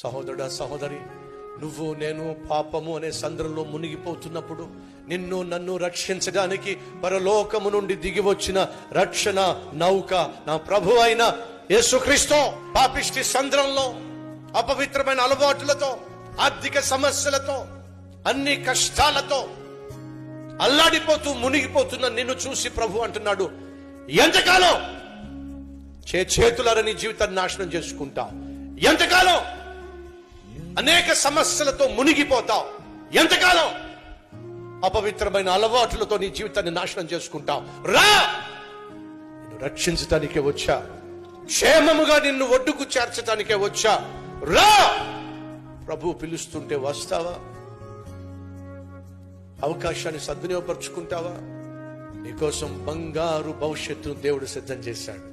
సహోదరుడా, సహోదరి, నువ్వు నేను పాపము అనే సంద్రంలో మునిగిపోతున్నప్పుడు నిన్ను నన్ను రక్షించడానికి పరలోకము నుండి దిగి వచ్చిన రక్షణ నౌక నా ప్రభు అయిన యేసుక్రీస్తు పాపిష్టి సంద్రంలో అపవిత్రమైన అలవాటులతో, ఆర్థిక సమస్యలతో, అన్ని కష్టాలతో అల్లాడిపోతూ మునిగిపోతున్న నిన్ను చూసి ప్రభు అంటున్నాడు, ఎంతకాలం చేతులారా నీ జీవితాన్ని నాశనం చేసుకుంటావు? ఎంతకాలం అనేక సమస్యలతో మునిగిపోతావు? ఎంతకాలం అపవిత్రమైన అలవాట్లతో నీ జీవితాన్ని నాశనం చేసుకుంటావు? రా, నిన్ను రక్షించటానికే వచ్చా, క్షేమముగా నిన్ను ఒడ్డుకు చేర్చటానికే వచ్చా. రా, ప్రభు పిలుస్తుంటే వస్తావా? అవకాశాన్ని సద్వినియోగపరుచుకుంటావా? నీకోసం బంగారు భవిష్యత్తును దేవుడు సిద్ధం చేశాడు.